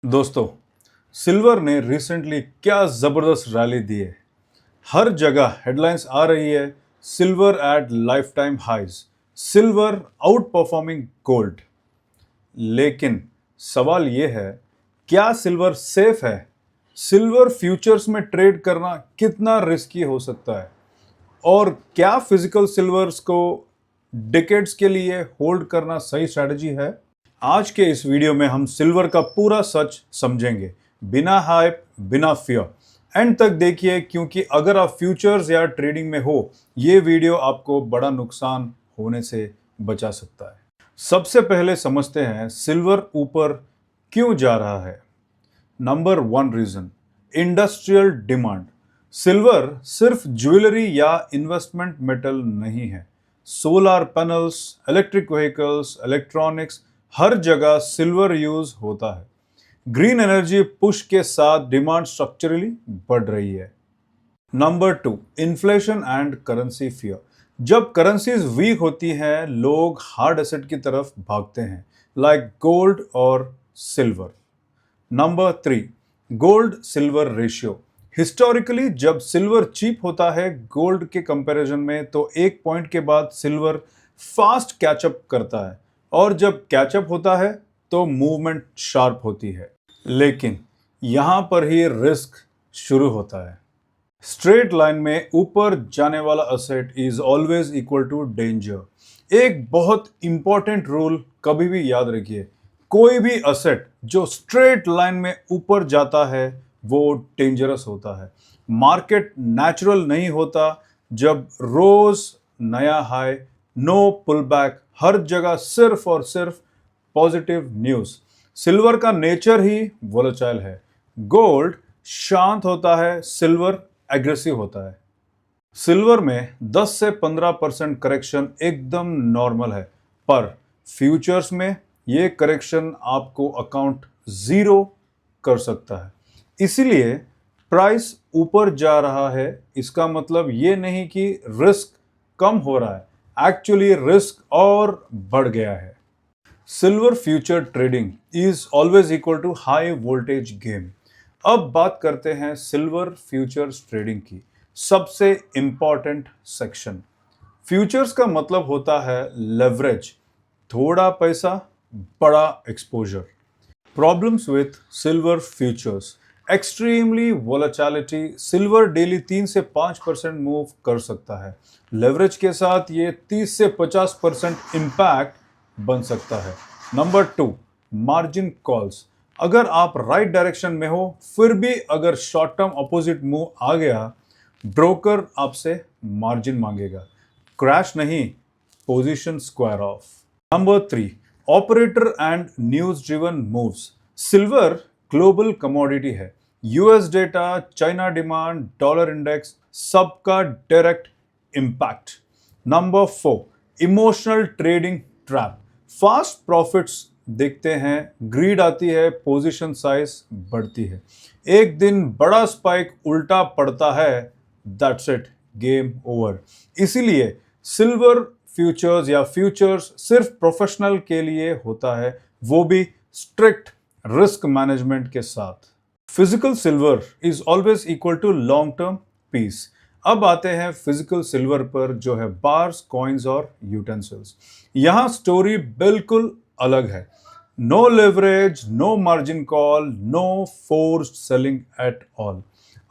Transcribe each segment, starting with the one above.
दोस्तों, सिल्वर ने रिसेंटली क्या जबरदस्त रैली दी है। हर जगह हेडलाइंस आ रही है, silver at lifetime highs, silver outperforming gold. लेकिन सवाल यह है, क्या सिल्वर सेफ है? सिल्वर फ्यूचर्स में ट्रेड करना कितना रिस्की हो सकता है? और क्या फिजिकल सिल्वर्स को डिकेड्स के लिए होल्ड करना सही स्ट्रैटेजी है? आज के इस वीडियो में हम सिल्वर का पूरा सच समझेंगे, बिना हाइप, बिना फियर। एंड तक देखिए, क्योंकि अगर आप फ्यूचर्स या ट्रेडिंग में हो, ये वीडियो आपको बड़ा नुकसान होने से बचा सकता है। सबसे पहले समझते हैं सिल्वर ऊपर क्यों जा रहा है। Number one reason, industrial demand. Silver सिर्फ ज्वेलरी या इन्वेस्टमेंट मेटल नहीं है। Solar panels, electric vehicles, electronics, हर जगह सिल्वर यूज होता है। ग्रीन एनर्जी पुश के साथ डिमांड स्ट्रक्चरली बढ़ रही है। Number to, inflation and currency fear. जब करेंसीज वीक होती हैं, लोग हार्ड एसेट की तरफ भागते हैं, लाइक गोल्ड और silver. Number three, gold silver ratio. Historically जब सिल्वर चीप होता है गोल्ड के कंपैरिजन में, तो एक पॉइंट के बाद सिल्वर फास्ट कैचअप करता है, और जब कैचअप होता है तो मूवमेंट शार्प होती है। लेकिन यहां पर ही रिस्क शुरू होता है। स्ट्रेट लाइन में ऊपर जाने वाला asset is always equal to danger. एक बहुत इंपॉर्टेंट रूल कभी भी याद रखिए, कोई भी असेट जो स्ट्रेट लाइन में ऊपर जाता है वो डेंजरस होता है। मार्केट नेचुरल नहीं होता। जब रोज नया हाई, नो पुल बैक, हर जगह सिर्फ और सिर्फ पॉजिटिव न्यूज। सिल्वर का नेचर ही वोलेटाइल है। गोल्ड शांत होता है, सिल्वर एग्रेसिव होता है। सिल्वर में 10 से 15% करेक्शन एकदम नॉर्मल है, पर फ्यूचर्स में ये करेक्शन आपको अकाउंट जीरो कर सकता है। इसीलिए प्राइस ऊपर जा रहा है, इसका मतलब ये नहीं कि रिस्क कम हो रहा है, एक्चुअली रिस्क और बढ़ गया है। Silver future trading is always equal to high voltage game. अब बात करते हैं सिल्वर फ्यूचर्स ट्रेडिंग की सबसे इंपॉर्टेंट सेक्शन। फ्यूचर्स का मतलब होता है लेवरेज, थोड़ा पैसा, बड़ा exposure. Problems with silver futures, extremely volatility. Silver daily 3 से 5% मूव कर सकता है। लेवरेज के साथ ये 30 से 50% इम्पैक्ट बन सकता है। Number two, margin calls. अगर आप राइट डायरेक्शन में हो, फिर भी अगर शॉर्ट टर्म अपोजिट मूव आ गया, ब्रोकर आपसे मार्जिन मांगेगा। क्रैश नहीं, position square off. Number three, operator and news driven moves. Silver global commodity है। US data, China demand, dollar index, सबका direct impact. Number four, emotional trading trap. Fast profits देखते हैं, grid आती है, position size बढ़ती है। एक दिन बड़ा स्पाइक उल्टा पड़ता है, दैट्स इट, गेम ओवर। इसीलिए सिल्वर फ्यूचर्स या फ्यूचर्स सिर्फ प्रोफेशनल के लिए होता है, वो भी स्ट्रिक्ट रिस्क मैनेजमेंट के साथ। Physical silver is always equal to long term peace. अब आते हैं फिजिकल सिल्वर पर, जो है बार्स, कॉइन्स और यूटेंसिल्स। यहां स्टोरी बिल्कुल अलग है। No leverage, no margin call, no forced selling at all.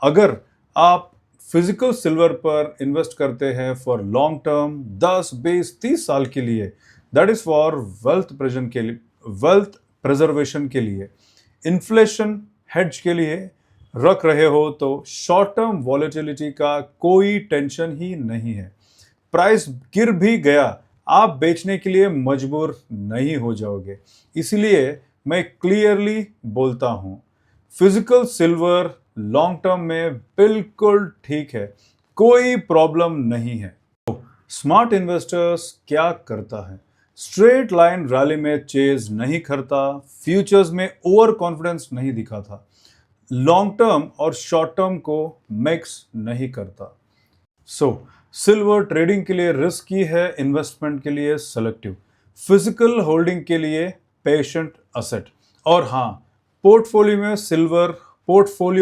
अगर आप फिजिकल सिल्वर पर इन्वेस्ट करते हैं फॉर लॉन्ग टर्म, 10, 20, 30 साल के लिए, that is for wealth preservation के लिए, इन्फ्लेशन हेड्ज के लिए रख रहे हो, तो शॉर्ट टर्म वॉलेटिलिटी का कोई टेंशन ही नहीं है। प्राइस गिर भी गया, आप बेचने के लिए मजबूर नहीं हो जाओगे। इसलिए मैं क्लियरली बोलता हूं, फिजिकल सिल्वर लॉन्ग टर्म में बिल्कुल ठीक है, कोई प्रॉब्लम नहीं है। स्मार्ट इन्वेस्टर्स क्या करता है? स्ट्रेट लाइन रैली में चेज नहीं करता, फ्यूचर्स में ओवर कॉन्फिडेंस नहीं दिखाता, लॉन्ग टर्म और शॉर्ट टर्म को मिक्स नहीं करता। सिल्वर ट्रेडिंग के लिए रिस्की है, इन्वेस्टमेंट के लिए सेलेक्टिव, फिजिकल होल्डिंग के लिए पेशेंट असेट। और हाँ, पोर्टफोलियो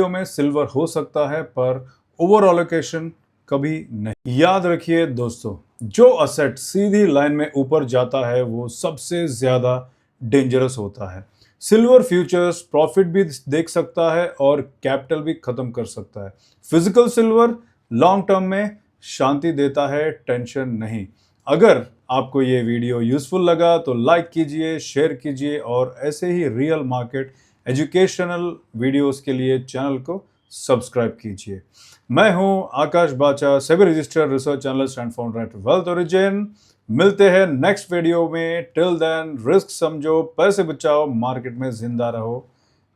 में सिल्वर हो सकता है, पर ओवर एलोकेशन कभी नहीं। याद रखिए दोस्तों, जो असेट सीधी लाइन में ऊपर जाता है वो सबसे ज्यादा डेंजरस होता है। सिल्वर फ्यूचर्स प्रॉफिट भी देख सकता है और कैपिटल भी खत्म कर सकता है। फिजिकल सिल्वर लॉन्ग टर्म में शांति देता है, टेंशन नहीं। अगर आपको ये वीडियो यूजफुल लगा तो लाइक कीजिए, शेयर कीजिए और ऐसे ही रियल मार्केट एजुकेशनल वीडियोस के लिए चैनल को सब्सक्राइब कीजिए। मैं हूं आकाश बाचा, SEBI registered research analyst and founder at wealth origin. मिलते हैं नेक्स्ट वीडियो में। टिल देन रिस्क समझो, पैसे बचाओ, मार्केट में जिंदा रहो।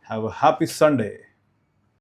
Have a happy Sunday.